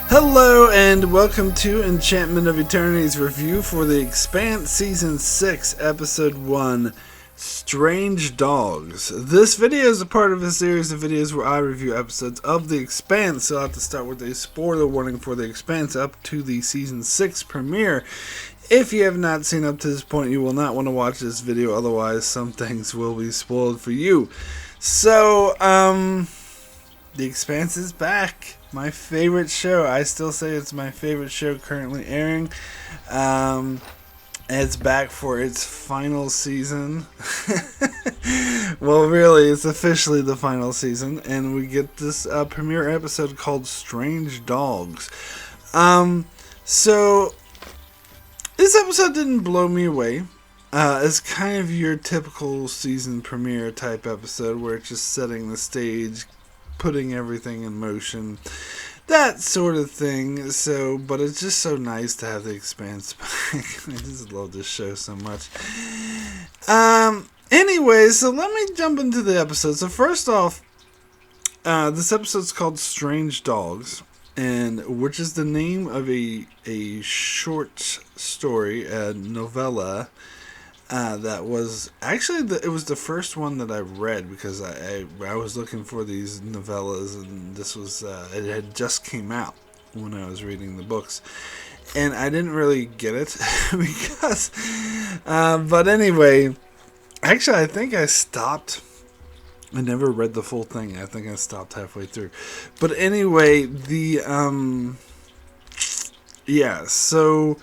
Hello and welcome to Enchantment of Eternity's review for the Expanse Season 6, Episode 1, Strange Dogs. This video is a part of a series of videos where I review episodes of the Expanse, so I'll have to start with a spoiler warning for the Expanse up to the Season 6 premiere. If you have not seen up to this point, you will not want to watch this video, otherwise some things will be spoiled for you. So, the Expanse is back. My favorite show. I still say it's my favorite show currently airing. It's back for its final season. Well, really, it's officially the final season, and we get this premiere episode called Strange Dogs. So this episode didn't blow me away. It's kind of your typical season premiere type episode where it's just setting the stage, putting everything in motion, that sort of thing. So, but it's just so nice to have the Expanse back. I just love this show so much. Anyway, so let me jump into the episode. So first off, this episode's called Strange Dogs, and which is the name of a short story, a novella. That was actually it was the first one that I read, because I was looking for these novellas, and this was it had just came out when I was reading the books, and I didn't really get it because but anyway, actually I think I stopped. I never read the full thing. I think I stopped halfway through. But anyway, so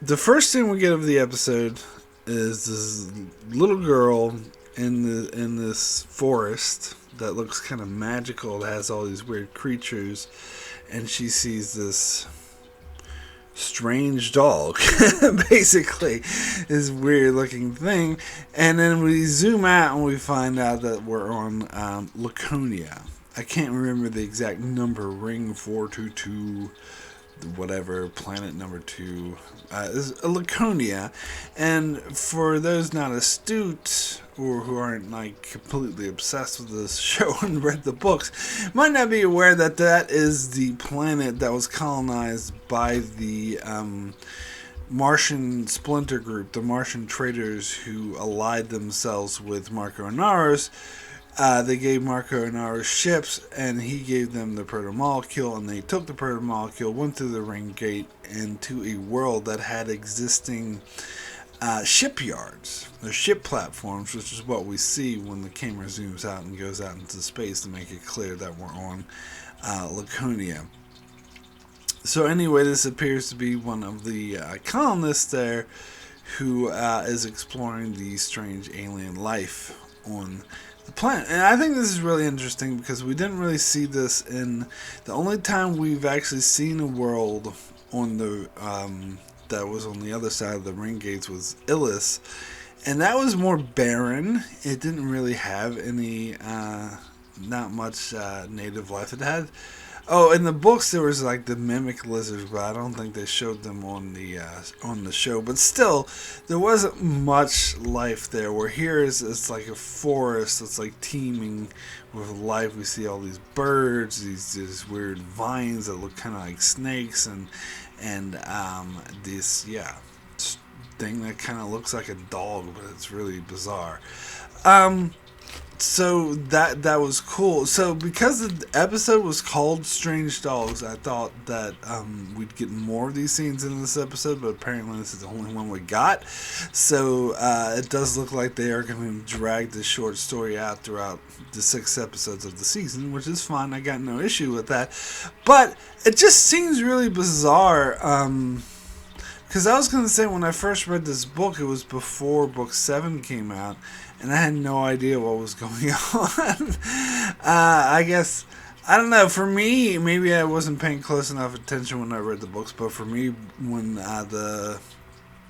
the first thing we get of the episode is this little girl in this forest that looks kind of magical. It has all these weird creatures, and she sees this strange dog, basically, this weird looking thing. And then we zoom out and we find out that we're on Laconia. I can't remember the exact number, ring 422, whatever, planet number 2 is Laconia. And for those not astute or who aren't like completely obsessed with this show and read the books, might not be aware that that is the planet that was colonized by the Martian splinter group, the Martian traders who allied themselves with Marco Inaros. They gave Marco Inaros ships, and he gave them the proto-molecule, and they took the proto-molecule, went through the ring gate, into a world that had existing shipyards, or ship platforms, which is what we see when the camera zooms out and goes out into space to make it clear that we're on Laconia. So anyway, this appears to be one of the colonists there who is exploring the strange alien life on the planet. And I think this is really interesting because we didn't really see this in the only time we've actually seen a world on the that was on the other side of the ring gates was Illis, and that was more barren. It didn't really have any not much native life. It had in the books there was like the mimic lizards, but I don't think they showed them on the show. But still, there wasn't much life there. Where here it's like a forest that's like teeming with life. We see all these birds, these weird vines that look kind of like snakes, and this thing that kind of looks like a dog, but it's really bizarre. So that was cool. So because the episode was called Strange Dogs, I thought that we'd get more of these scenes in this episode, but apparently this is the only one we got. So it does look like they are going to drag this short story out throughout the 6 episodes of the season, which is fine. I got no issue with that. But it just seems really bizarre. Because I was going to say, when I first read this book, it was before book 7 came out, and I had no idea what was going on. I guess, I don't know, for me, maybe I wasn't paying close enough attention when I read the books, but for me, when the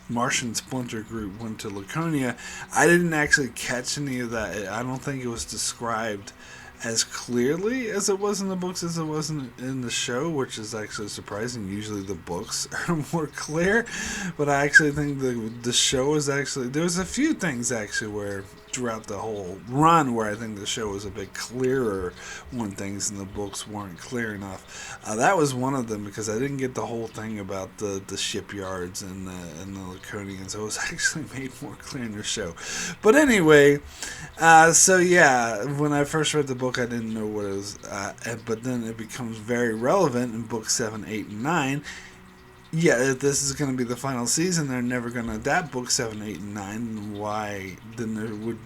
Martian splinter group went to Laconia, I didn't actually catch any of that. I don't think it was described as clearly as it was in the books as it was in the show, which is actually surprising. Usually the books are more clear, but I actually think the show is actually, there's a few things actually where throughout the whole run where I think the show was a bit clearer when things in the books weren't clear enough. That was one of them, because I didn't get the whole thing about the shipyards and the Laconians. It was actually made more clear in the show. But anyway, so yeah, when I first read the book, I didn't know what it was, but then it becomes very relevant in books 7, 8, and 9. Yeah, if this is going to be the final season, they're never going to adapt books 7, 8, and 9. Why? Then there would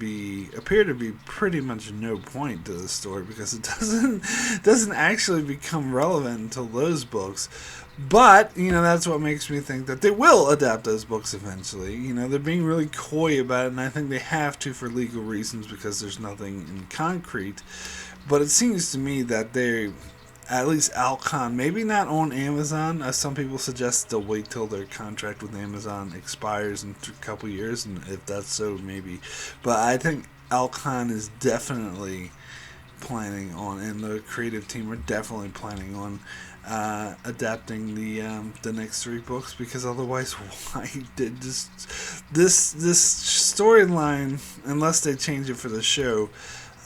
appear to be pretty much no point to the story, because it doesn't actually become relevant until those books. But, that's what makes me think that they will adapt those books eventually. They're being really coy about it, and I think they have to for legal reasons, because there's nothing in concrete. But it seems to me that they, at least Alcon, maybe not on Amazon, as some people suggest they'll wait till their contract with Amazon expires in a couple years, and if that's so, maybe. But I think Alcon is definitely planning on, and the creative team are definitely planning on adapting the next 3 books, because otherwise, why did this storyline, unless they change it for the show,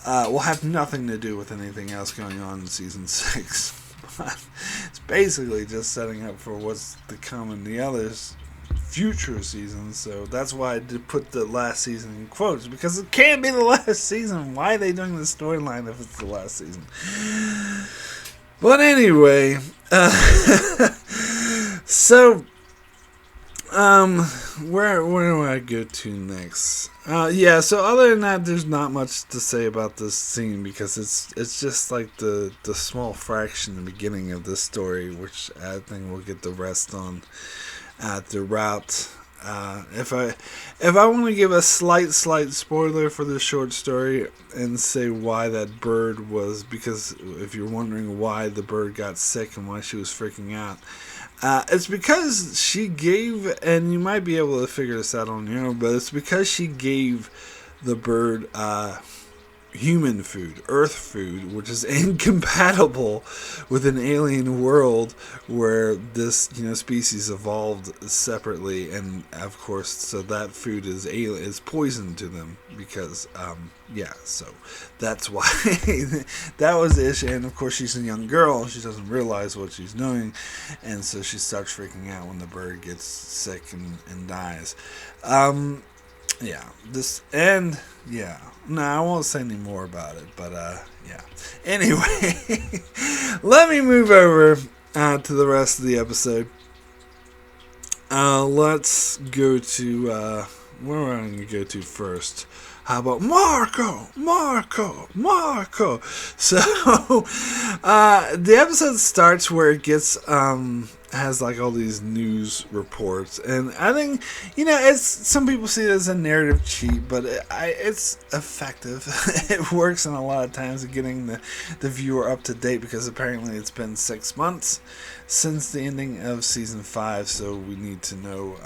will have nothing to do with anything else going on in season 6. But it's basically just setting up for what's to come in the others future seasons. So that's why I did put the last season in quotes, because it can't be the last season. Why are they doing this storyline if it's the last season? But anyway, so where do I go to next? So other than that, there's not much to say about this scene, because it's just like the small fraction in the beginning of this story, which I think we'll get the rest on throughout. If I want to give a slight spoiler for this short story and say why that bird was, because if you're wondering why the bird got sick and why she was freaking out, it's because she gave, and you might be able to figure this out on your own, but it's because she gave the bird human food, earth food, which is incompatible with an alien world where this species evolved separately, and of course, so that food is poison to them, because so that's why that was the issue. And of course, she's a young girl and she doesn't realize what she's doing, and so she starts freaking out when the bird gets sick and dies. No, I won't say any more about it, but Anyway, let me move over to the rest of the episode. Let's go to where am I going to go to first? How about Marco? So, the episode starts where it gets, has like all these news reports, and I think, it's, some people see it as a narrative cheat, but it's effective. It works in a lot of times of getting the viewer up to date, because apparently it's been 6 months since the ending of season 5, so we need to know,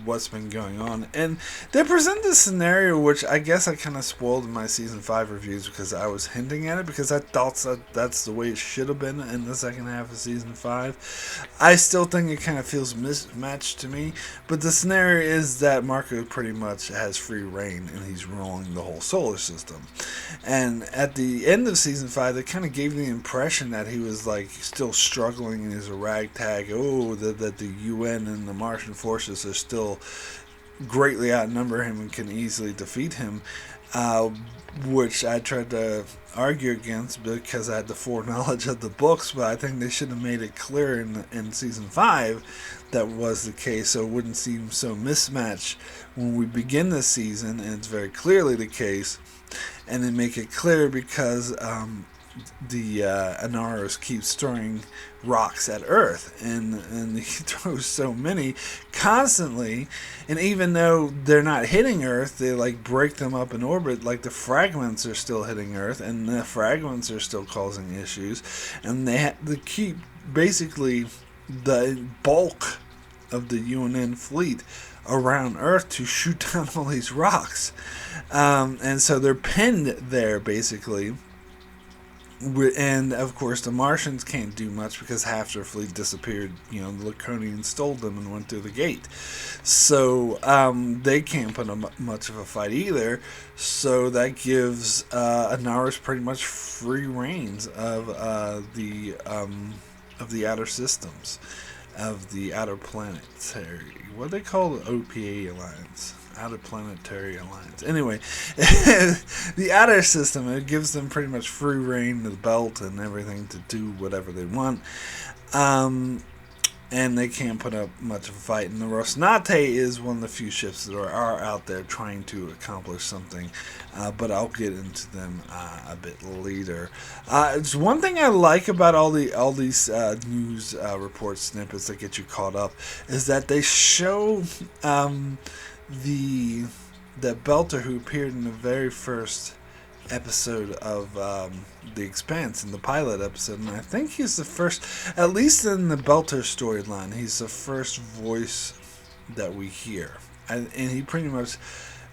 what's been going on. And they present this scenario, which I guess I kind of spoiled in my season 5 reviews, because I was hinting at it, because I thought that's the way it should have been in the second half of season 5. I still think it kind of feels mismatched to me, but the scenario is that Marco pretty much has free reign, and he's ruling the whole solar system. And at the end of season 5, they kind of gave the impression that he was like still struggling and is a ragtag. That the UN and the Martian forces are still greatly outnumber him and can easily defeat him, which I tried to argue against because I had the foreknowledge of the books, but I think they should have made it clear in season 5 that was the case, so it wouldn't seem so mismatched when we begin the season, and it's very clearly the case. And then make it clear because the Anaros keeps throwing rocks at Earth, and he throws so many constantly, and even though they're not hitting Earth, they like break them up in orbit. Like the fragments are still hitting Earth, and the fragments are still causing issues, and they keep basically the bulk of the UNN fleet around Earth to shoot down all these rocks, and so they're pinned there basically. And of course, the Martians can't do much because half their fleet disappeared. The Laconians stole them and went through the gate, so they can't put much of a fight either. So that gives Anaris pretty much free reins of the outer systems, of the outer planetary. What do they call the OPA alliance? Outer Planetary Alliance. Anyway, the outer system, it gives them pretty much free reign of the belt and everything to do whatever they want. And they can't put up much of a fight. And the Rosnate is one of the few ships that are out there trying to accomplish something. But I'll get into them a bit later. It's one thing I like about all these news reports, snippets that get you caught up, is that they show the Belter who appeared in the very first episode of the Expanse, in the pilot episode, and I think he's the first, at least in the Belter storyline, he's the first voice that we hear, and he pretty much,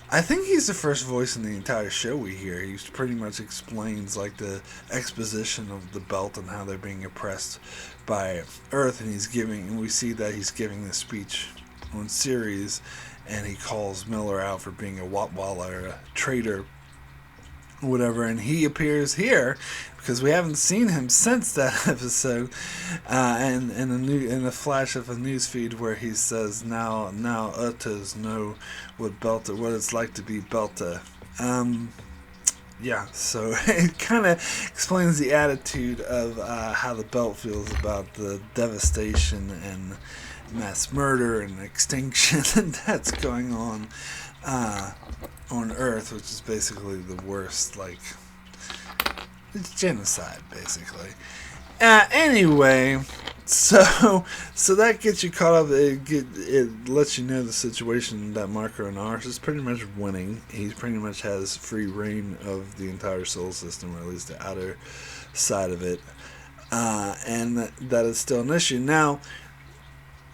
I think he's the first voice in the entire show we hear. He pretty much explains like the exposition of the Belt and how they're being oppressed by Earth, and we see that he's giving the speech on Ceres, and he calls Miller out for being a Watwalla, a traitor, whatever, and he appears here because we haven't seen him since that episode, and in a flash of a newsfeed where he says, now Utas know what it's like to be Belta. Yeah, so it kind of explains the attitude of how the Belt feels about the devastation and mass murder and extinction that's going on Earth, which is basically the worst, like, it's genocide, basically. Anyway, so that gets you caught up. It lets you know the situation that Marco Anaris is pretty much winning. He pretty much has free reign of the entire solar system, or at least the outer side of it, and that is still an issue. Now,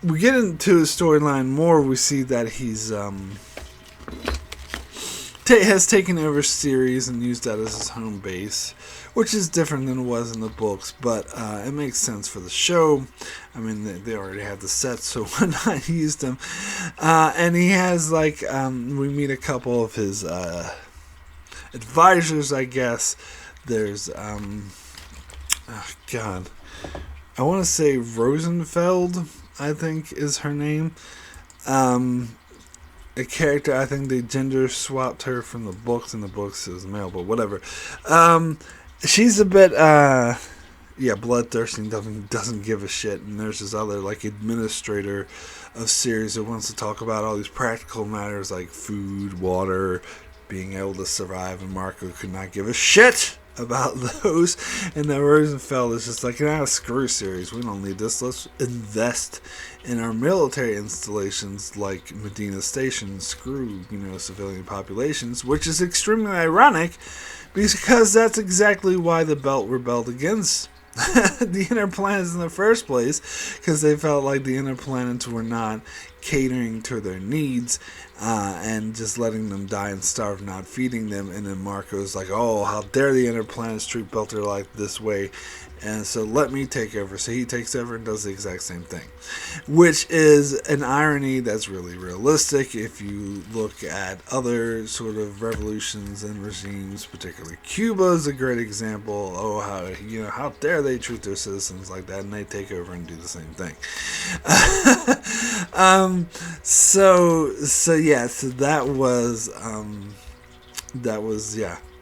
we get into his storyline more. We see that he's has taken over Ceres and used that as his home base, which is different than it was in the books, but it makes sense for the show. I mean, they already had the sets, so why not use them? And he has, like, we meet a couple of his advisors, I guess. There's, God, I want to say Rosenfeld, I think is her name. A character, I think they gender swapped her from the books. In the books it was male, but whatever. She's a bit, bloodthirsty, doesn't give a shit. And there's this other, like, administrator of Ceres that wants to talk about all these practical matters like food, water, being able to survive, and Marco could not give a shit about those. And then Rosenfeld is just like, screw Ceres, we don't need this, let's invest in our military installations like Medina Station, screw civilian populations, which is extremely ironic because that's exactly why the Belt rebelled against the inner planets in the first place, because they felt like the inner planets were not catering to their needs and just letting them die and starve, not feeding them. And then Marco's like, oh, how dare the inner planets treat Belter like this way, and so let me take over. So he takes over and does the exact same thing, which is an irony that's really realistic if you look at other sort of revolutions and regimes. Particularly Cuba is a great example. Oh, how dare they treat their citizens like that, and they take over and do the same thing. So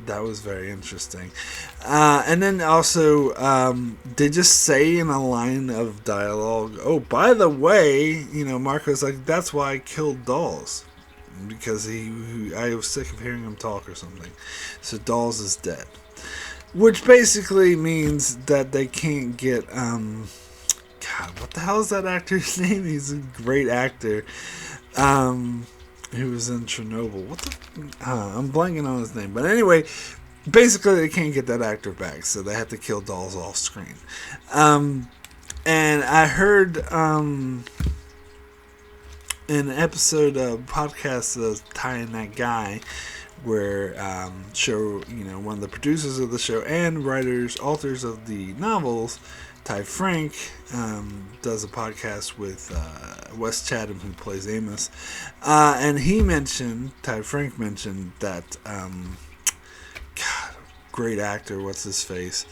that was very interesting. And then also, they just say in a line of dialogue, oh, by the way, Marco's like, that's why I killed Dawes, because I was sick of hearing him talk or something. So Dawes is dead, which basically means that they can't get, God, what the hell is that actor's name? He's a great actor. Who was in Chernobyl. I'm blanking on his name. But anyway, basically they can't get that actor back, so they have to kill Dawes off screen. And I heard in an episode of podcast Tying That Guy, where one of the producers of the show and authors of the novels, Ty Frank, does a podcast with Wes Chatham, who plays Amos, and Ty Frank mentioned that, God, great actor, what's his face,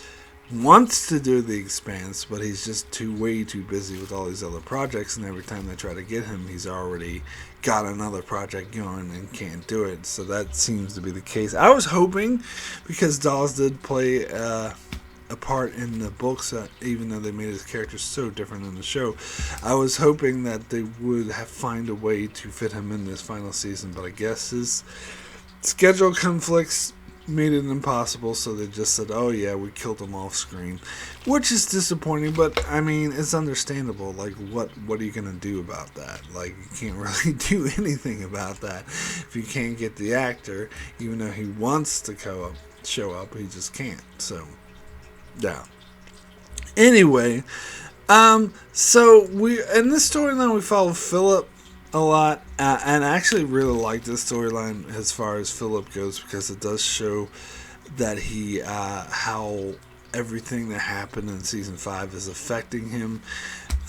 wants to do The Expanse, but he's just way too busy with all these other projects, and every time they try to get him, he's already got another project going and can't do it. So that seems to be the case. I was hoping, because Dawes did play a part in the books, even though they made his character so different in the show, I was hoping that they would find a way to fit him in this final season, but I guess his schedule conflicts made it impossible, so they just said, oh yeah, we killed him off screen, which is disappointing, but I mean, it's understandable. Like, what are you gonna do about that? Like, you can't really do anything about that if you can't get the actor, even though he wants to show up, he just can't. So yeah, anyway, so in this storyline we follow Philip a lot, and I actually really like this storyline as far as Philip goes, because it does show that he how everything that happened in season 5 is affecting him.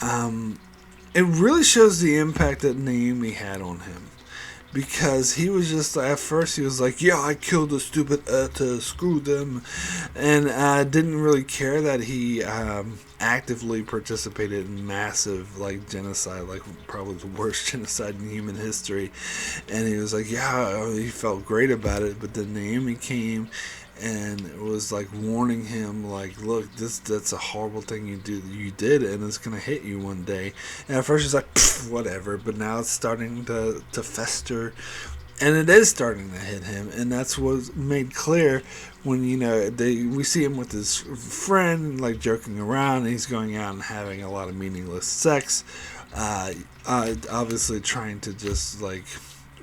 It really shows the impact that Naomi had on him, because he was just, at first he was like, yeah, I killed the stupid to screw them, and didn't really care that he actively participated in massive, like, genocide, like probably the worst genocide in human history. And he was like, yeah, he felt great about it. But then Naomi came and was like warning him, like, look, that's a horrible thing you did, and it's gonna hit you one day. And at first he's like, whatever, but now it's starting to fester, and it is starting to hit him, and that's what's made clear when, we see him with his friend, like, joking around, and he's going out and having a lot of meaningless sex, obviously trying to just, like,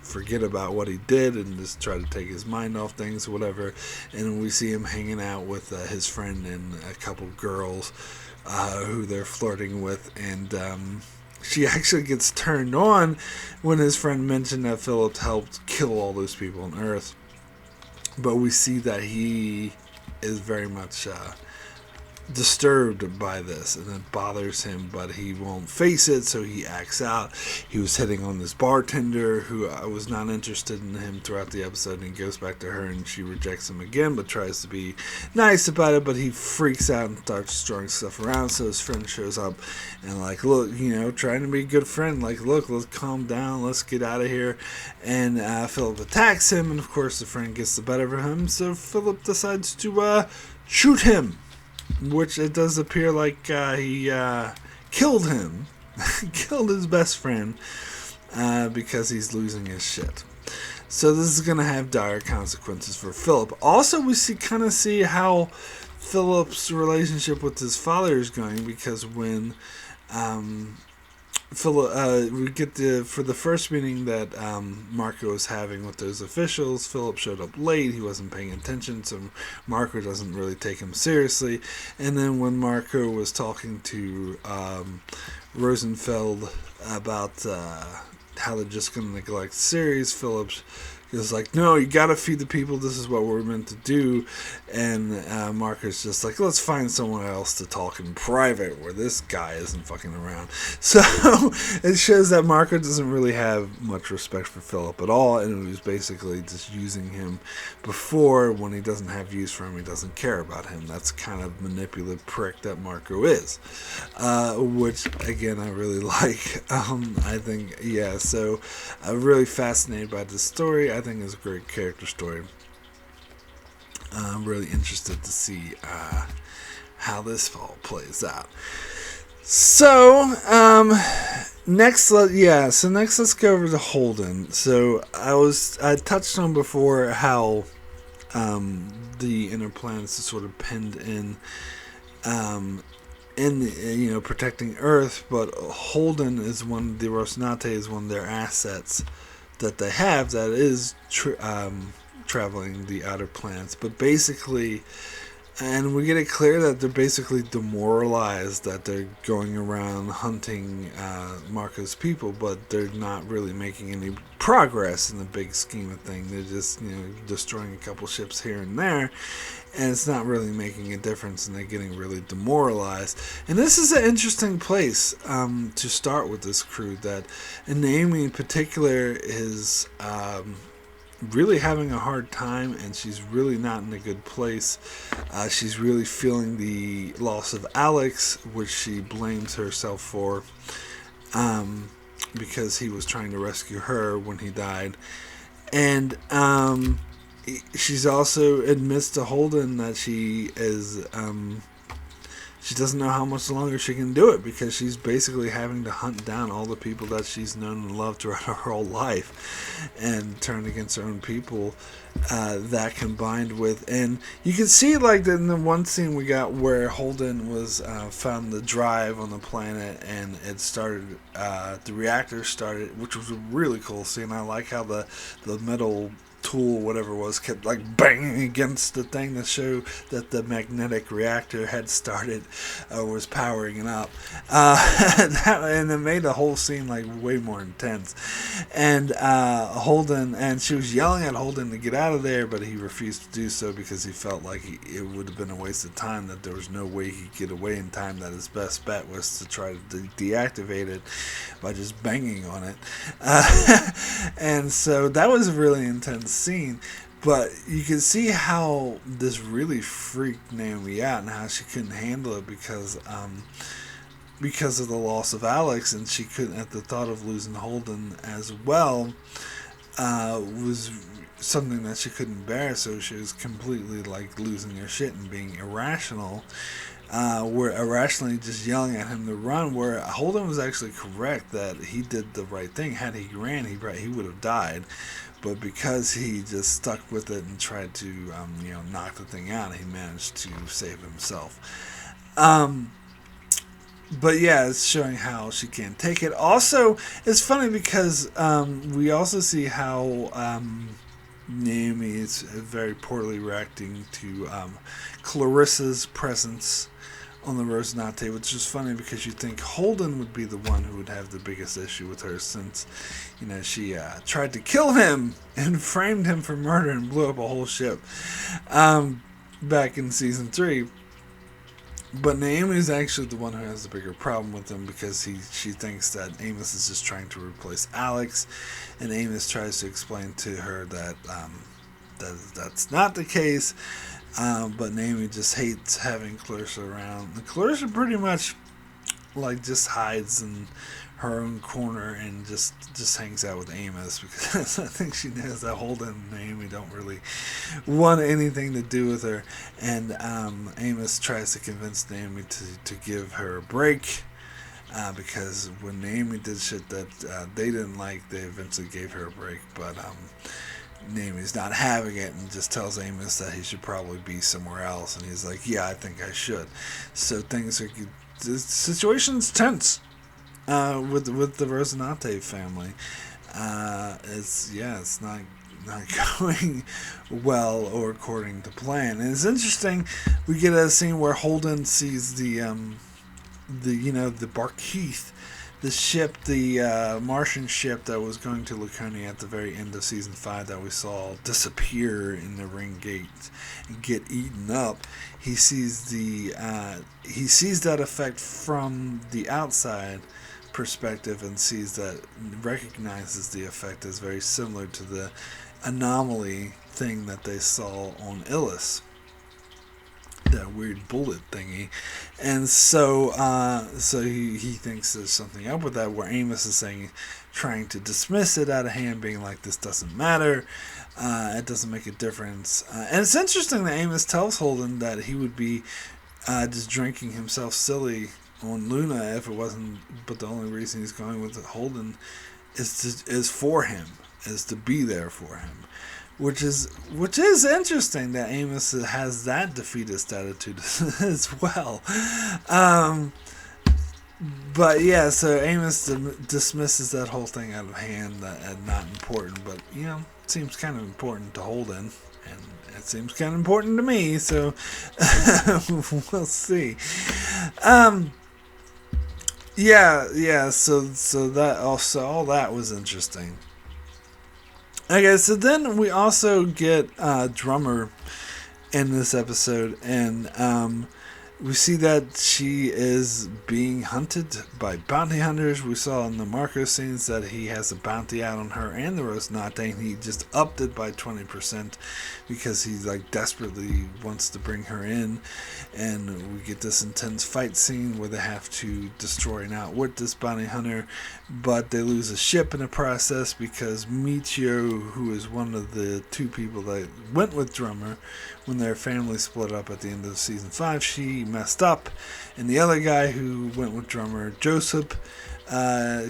forget about what he did and just try to take his mind off things or whatever. And we see him hanging out with his friend and a couple girls who they're flirting with, and she actually gets turned on when his friend mentioned that Philip helped kill all those people on Earth. But we see that he is very much disturbed by this, and it bothers him, but he won't face it, so he acts out. He was hitting on this bartender who was not interested in him throughout the episode, and he goes back to her and she rejects him again, but tries to be nice about it. But he freaks out and starts throwing stuff around, so his friend shows up and, like, look, trying to be a good friend, like, look, let's calm down, let's get out of here. And Philip attacks him, and of course the friend gets the better of him, so Philip decides to shoot him, which it does appear like he killed him, killed his best friend, because he's losing his shit. So this is going to have dire consequences for Philip. Also, we kind of see how Philip's relationship with his father is going, because when Philip, we get for the first meeting that Marco is having with those officials, Philip showed up late. He wasn't paying attention, so Marco doesn't really take him seriously. And then when Marco was talking to Rosenfeld about how they're just going to neglect the series, Philip is like, no, you gotta feed the people, this is what we're meant to do. And Marco's just like, let's find someone else to talk in private where this guy isn't fucking around. So it shows that Marco doesn't really have much respect for Philip at all, and he was basically just using him before. When he doesn't have use for him, he doesn't care about him. That's kind of manipulative prick that Marco is, which again I really like. I think, yeah, so I'm really fascinated by this story. I think it's a great character story. I'm really interested to see how this all plays out. So next let's go over to Holden. So I touched on before how the inner planets is sort of penned in protecting Earth, but Holden is the Rosnate is one of their assets that they have that is traveling the outer planets. But basically And we get it clear that they're basically demoralized, that they're going around hunting Marco's people, but they're not really making any progress in the big scheme of things. They're just, destroying a couple ships here and there, and it's not really making a difference, and they're getting really demoralized. And this is an interesting place to start with this crew, that Naomi in particular is really having a hard time, and she's really not in a good place. She's really feeling the loss of Alex, which she blames herself for, because he was trying to rescue her when he died. And she's also admits to Holden that she is she doesn't know how much longer she can do it, because she's basically having to hunt down all the people that she's known and loved throughout her whole life, and turn against her own people. That combined with, and you can see like in the one scene we got where Holden was found the drive on the planet, and it started, the reactor started, which was a really cool scene. I like how the metal tool, whatever it was, kept like banging against the thing to show that the magnetic reactor had started, was powering it up, and it made the whole scene like way more intense. And Holden, and she was yelling at Holden to get out of there, but he refused to do so because he felt like it would have been a waste of time, that there was no way he'd get away in time, that his best bet was to try to deactivate it by just banging on it. And so that was a really intense scene, but you can see how this really freaked Naomi out, and how she couldn't handle it because of the loss of Alex, and she couldn't, at the thought of losing Holden as well, was something that she couldn't bear. So she was completely like losing her shit and being irrational, where irrationally just yelling at him to run, where Holden was actually correct that he did the right thing. Had he ran, he would have died, but because he just stuck with it and tried to knock the thing out, he managed to save himself. But yeah, it's showing how she can't take it. Also, it's funny because we also see how Naomi is very poorly reacting to Clarissa's presence on the Rosinante, which is funny because you think Holden would be the one who would have the biggest issue with her, since she tried to kill him and framed him for murder and blew up a whole ship back in season 3. But Naomi's actually the one who has the bigger problem with him, because she thinks that Amos is just trying to replace Alex, and Amos tries to explain to her that that's not the case. But Naomi just hates having Clarissa around. And Clarissa pretty much like just hides in her own corner and just hangs out with Amos, because I think she knows that Holden and Naomi don't really want anything to do with her. And Amos tries to convince Naomi to give her a break, because when Naomi did shit that they didn't like, they eventually gave her a break. But Naomi's not having it, and just tells Amos that he should probably be somewhere else, and he's like, yeah, I think I should. So the situation's tense with the Rosinante family. It's not going well or according to plan. And it's interesting, we get a scene where Holden sees the Barkeith, the ship, the Martian ship that was going to Laconia at the very end of season 5 that we saw disappear in the ring gate and get eaten up. He sees that effect from the outside perspective, and recognizes the effect as very similar to the anomaly thing that they saw on Illis, that weird bullet thingy. And so he thinks there's something up with that, where Amos is trying to dismiss it out of hand, being like, this doesn't matter, it doesn't make a difference. And it's interesting that Amos tells Holden that he would be just drinking himself silly on Luna if it wasn't, but the only reason he's going with Holden is for him, is to be there for him. Which is interesting that Amos has that defeatist attitude as well. But yeah, so Amos dismisses that whole thing out of hand, and not important, but it seems kind of important to Holden, and It seems kind of important to me, so we'll see. Yeah. So that also all that was interesting. Okay, so then we also get Drummer in this episode, and we see that she is being hunted by bounty hunters. We saw in the Marco scenes that he has a bounty out on her and the Rosnate, and he just upped it by 20% because he like desperately wants to bring her in. And we get this intense fight scene where they have to destroy and outwit this bounty hunter, but they lose a ship in the process because Michio, who is one of the two people that went with Drummer when their family split up at the end of season 5, she messed up, and the other guy who went with Drummer, Joseph,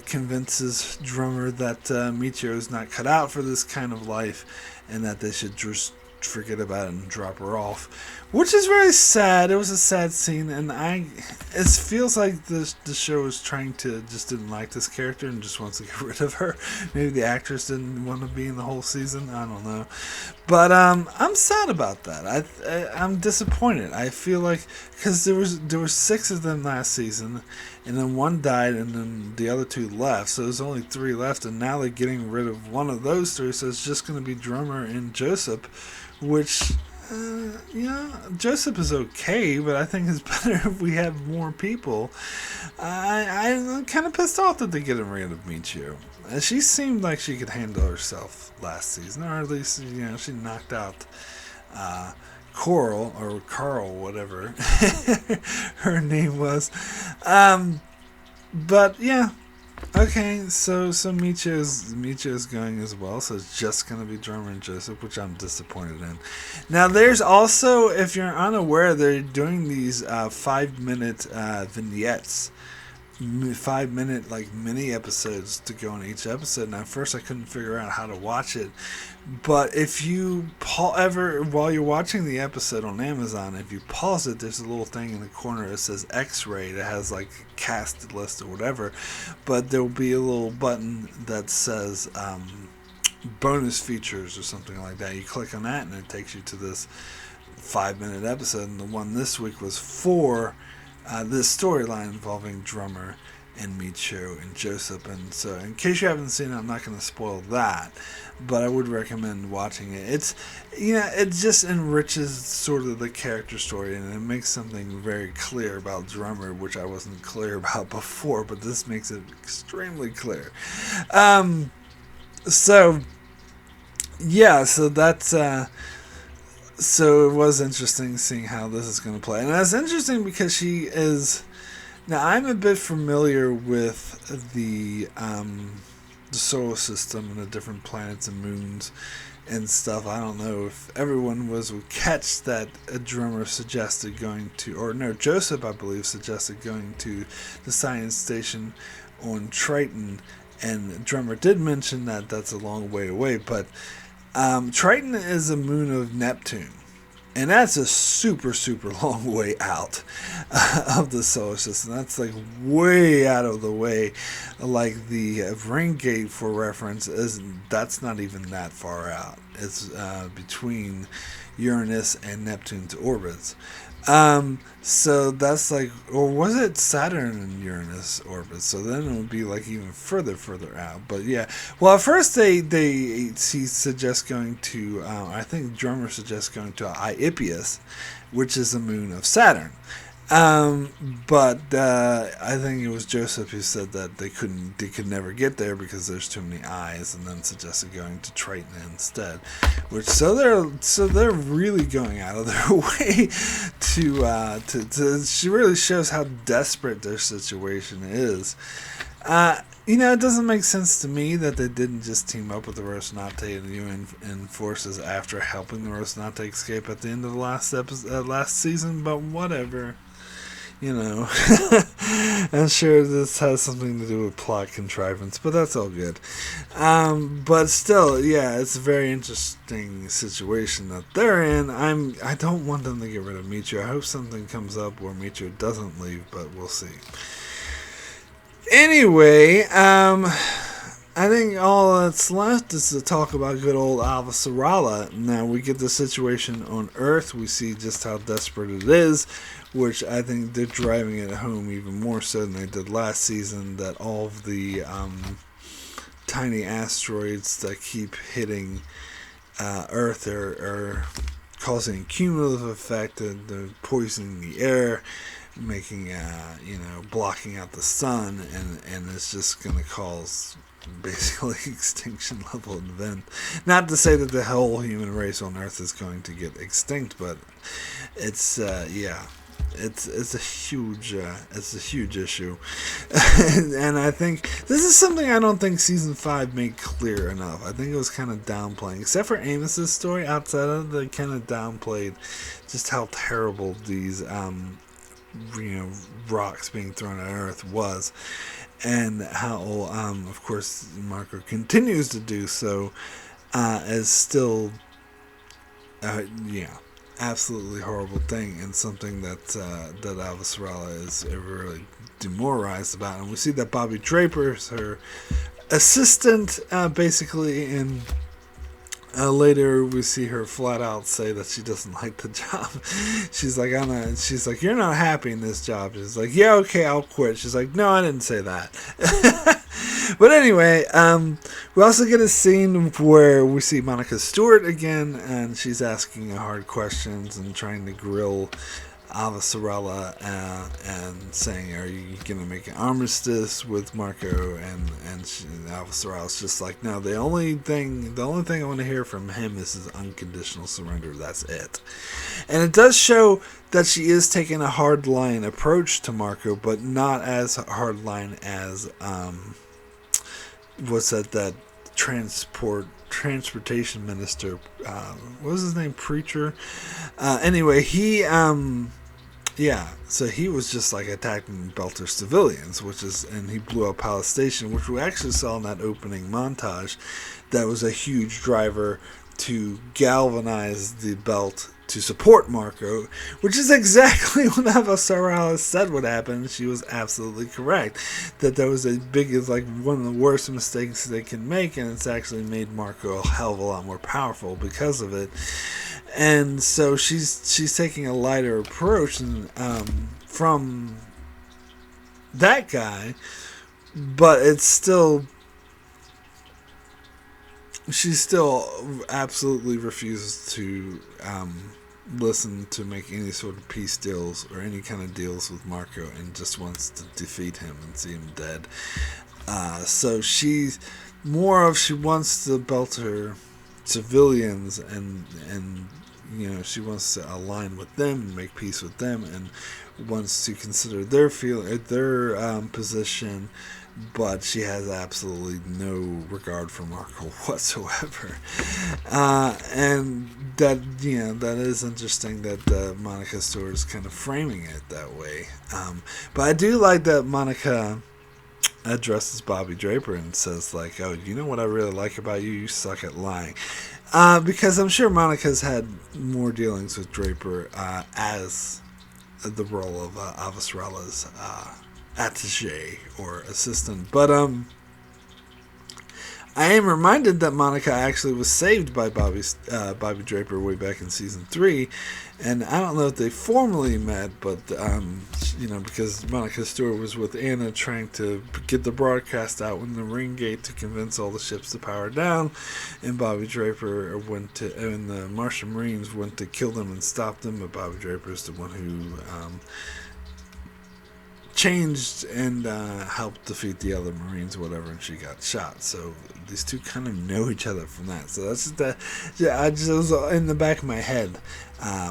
convinces Drummer that Michio is not cut out for this kind of life and that they should just forget about it and drop her off, which is very sad. It was a sad scene, and it feels like the show is trying to just didn't like this character and just wants to get rid of her. Maybe the actress didn't want to be in the whole season. I don't know, but I'm sad about that. I'm disappointed. I feel like because there were 6 of them last season, and then one died, and then the other 2 left. So there's only 3 left, and now they're getting rid of one of those 3. So it's just going to be Drummer and Joseph. Which, Joseph is okay, but I think it's better if we have more people. I'm kind of pissed off that they're getting rid of Michio. She seemed like she could handle herself last season, or at least, she knocked out Coral, or Carl, whatever her name was. But, yeah. Okay, so Michio's going as well, so it's just going to be Drummer and Joseph, which I'm disappointed in. Now, there's also, if you're unaware, they're doing these 5-minute vignettes, 5-minute like mini episodes to go in each episode. And at first I couldn't figure out how to watch it, but if you while you're watching the episode on Amazon, if you pause it, there's a little thing in the corner that says X-ray that has like cast list or whatever, but there'll be a little button that says bonus features or something like that. You click on that and it takes you to this 5-minute episode, and the one this week was for this storyline involving Drummer and Michio and Joseph. And so in case you haven't seen it, I'm not going to spoil that, but I would recommend watching it. It just enriches sort of the character story, and it makes something very clear about Drummer, which I wasn't clear about before, but this makes it extremely clear. So that's so it was interesting seeing how this is going to play. And that's interesting because she is... Now, I'm a bit familiar with the solar system and the different planets and moons and stuff. I don't know if everyone would catch that a Drummer suggested going to... Or no, Joseph, I believe, suggested going to the science station on Triton. And Drummer did mention that that's a long way away, but... Triton is a moon of Neptune, and that's a super, super long way out of the solar system. That's like way out of the way. Like the ring gate, for reference, that's not even that far out. It's between Uranus and Neptune's orbits. So that's like, or was it Saturn and Uranus orbits? So then it would be like even further out. But yeah, well, at first he suggests going to, I think Drummer suggests going to Ipius, which is the moon of Saturn. But I think it was Joseph who said that they could never get there because there's too many eyes, and then suggested going to Triton instead. So they're really going out of their way to she really shows how desperate their situation is. It doesn't make sense to me that they didn't just team up with the Rosnate and the UN forces after helping the Rosnate escape at the end of the last season, but whatever. I'm sure this has something to do with plot contrivance, but that's all good. But still, yeah, it's a very interesting situation that they're in. I don't want them to get rid of Michio. I hope something comes up where Michio doesn't leave, but we'll see. Anyway, I think all that's left is to talk about good old Avasarala. Now we get the situation on Earth. We see just how desperate it is, which I think they're driving it home even more so than they did last season. That all of the tiny asteroids that keep hitting Earth are causing a cumulative effect. They're poisoning the air, making blocking out the sun, and it's just going to cause basically extinction level event. Not to say that the whole human race on Earth is going to get extinct, but it's it's a huge issue, and I think this is something I don't think season 5 made clear enough. I think it was kind of downplaying, except for Amos's story. Outside of it, they kind of downplayed just how terrible these rocks being thrown at Earth was, and how of course Marco continues to do so as still absolutely horrible thing, and something that Avasarala is really demoralized about. And we see that Bobby Draper is her assistant, basically, and later we see her flat out say that she doesn't like the job. She's like, you're not happy in this job. She's like, yeah, okay, I'll quit. She's like, no, I didn't say that. But anyway, we also get a scene where we see Monica Stewart again, and she's asking hard questions and trying to grill Avasarala and saying, are you going to make an armistice with Marco? And Avasarala's just like, no, the only thing I want to hear from him is his unconditional surrender. That's it. And it does show that she is taking a hardline approach to Marco, but not as hardline as that transportation minister, what was his name, Preacher? Anyway, he so he was just like attacking Belter civilians, and he blew up Palace Station, which we actually saw in that opening montage. That was a huge driver to galvanize the Belt to support Marco, which is exactly what Avasarala said would happen. She was absolutely correct. That was like one of the worst mistakes they can make, and it's actually made Marco a hell of a lot more powerful because of it. And so she's taking a lighter approach from that guy, but she still absolutely refuses to listen to make any sort of peace deals or any kind of deals with Marco, and just wants to defeat him and see him dead. So she wants to belt her civilians, and she wants to align with them and make peace with them, and wants to consider their position, but she has absolutely no regard for Marco whatsoever. And that is interesting that Monica Stewart is kind of framing it that way. But I do like that Monica addresses Bobby Draper and says, like, oh, you know what I really like about you? You suck at lying. Because I'm sure Monica's had more dealings with Draper as the role of Avasarala's attaché or assistant. But I am reminded that Monica actually was saved by Bobby Draper way back in season 3, and I don't know if they formally met, but because Monica Stewart was with Anna trying to get the broadcast out when the ring gate to convince all the ships to power down, and Bobby Draper and the Martian Marines went to kill them and stop them, but Bobby Draper is the one who changed and helped defeat the other Marines or whatever, and she got shot. So these two kind of know each other from that. So that's just I just was in the back of my head,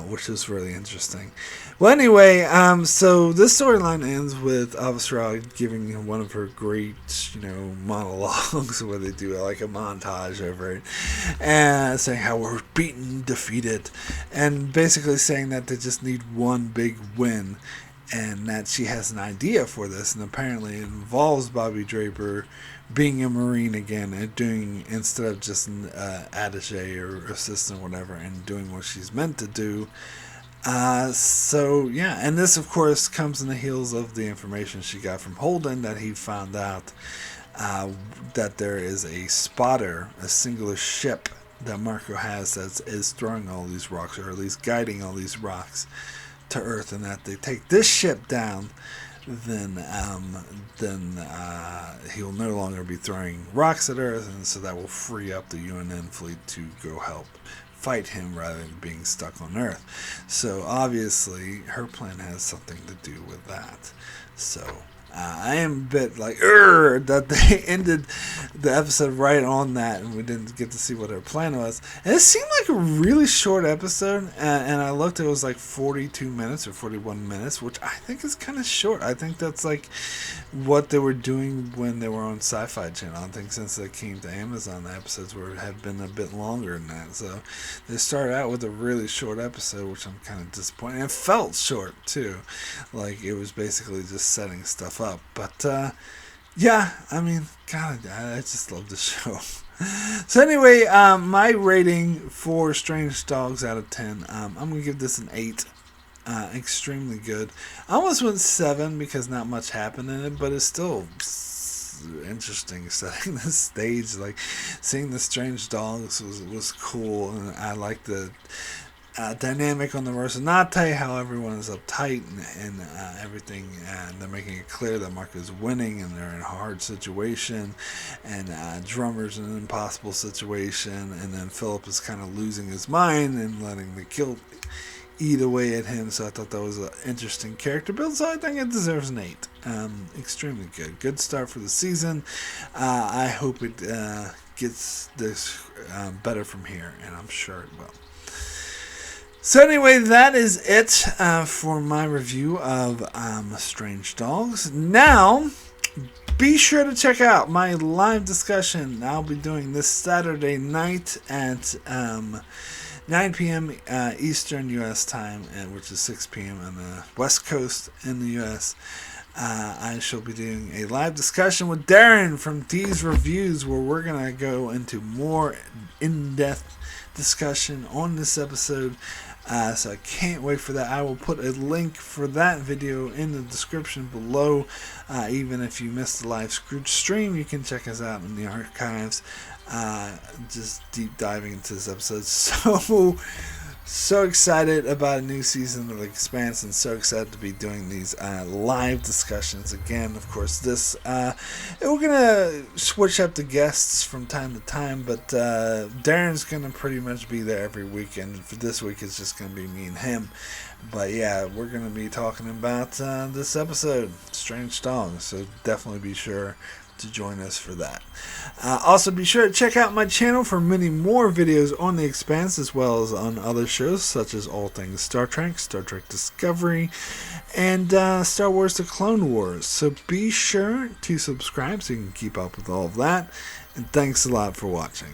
which is really interesting. Well, anyway, so this storyline ends with Avasarala giving one of her great, monologues where they do like a montage over it, and saying how we're beaten, defeated, and basically saying that they just need one big win. And that she has an idea for this, and apparently it involves Bobby Draper being a Marine again and doing, instead of just an attaché or assistant or whatever, and doing what she's meant to do. And this of course comes in the heels of the information she got from Holden that he found out that there is a spotter, a singular ship that Marco has that is throwing all these rocks, or at least guiding all these rocks to Earth, and that they take this ship down, then he'll no longer be throwing rocks at Earth, and so that will free up the UNN fleet to go help fight him rather than being stuck on Earth. So obviously her plan has something to do with that. So I am a bit like that they ended the episode right on that, and we didn't get to see what her plan was. And it seemed like a really short episode, and I looked, it was like 42 minutes or 41 minutes, which I think is kind of short. I think that's like what they were doing when they were on Sci-Fi Channel. I think since they came to Amazon, the episodes have been a bit longer than that. So they started out with a really short episode, which I'm kind of disappointed. And it felt short too, like it was basically just setting stuff up. But yeah, I mean, God, I just love the show. So anyway, my rating for Strange Dogs out of 10, I'm gonna give this an 8. Extremely good. I almost went 7 because not much happened in it, but it's still interesting setting the stage. Like seeing the Strange Dogs was cool, and I like the dynamic on the Rocinante, how everyone is uptight and everything, and they're making it clear that Marco's winning and they're in a hard situation, and Drummer's in an impossible situation, and then Philip is kind of losing his mind and letting the guilt eat away at him. So I thought that was an interesting character build, so I think it deserves an 8. Extremely good start for the season. I hope it gets this better from here, and I'm sure it will. So anyway, that is it for my review of Strange Dogs. Now, be sure to check out my live discussion I'll be doing this Saturday night at 9 p.m. Eastern U.S. time, which is 6 p.m. on the West Coast in the U.S. I shall be doing a live discussion with Darren from D's Reviews, where we're going to go into more in-depth discussion on this episode. So I can't wait for that. I will put a link for that video in the description below. Even if you missed the live stream, you can check us out in the archives. Just deep diving into this episode. So excited about a new season of Expanse, and so excited to be doing these live discussions again. Of course, we're gonna switch up the guests from time to time, but Darren's gonna pretty much be there every weekend. For this week, it's just gonna be me and him. But yeah, we're gonna be talking about this episode, Strange Dogs. So definitely be sure to join us for that. Also, be sure to check out my channel for many more videos on The Expanse, as well as on other shows such as All Things Star Trek, Star Trek Discovery, and Star Wars The Clone Wars. So be sure to subscribe so you can keep up with all of that. And thanks a lot for watching.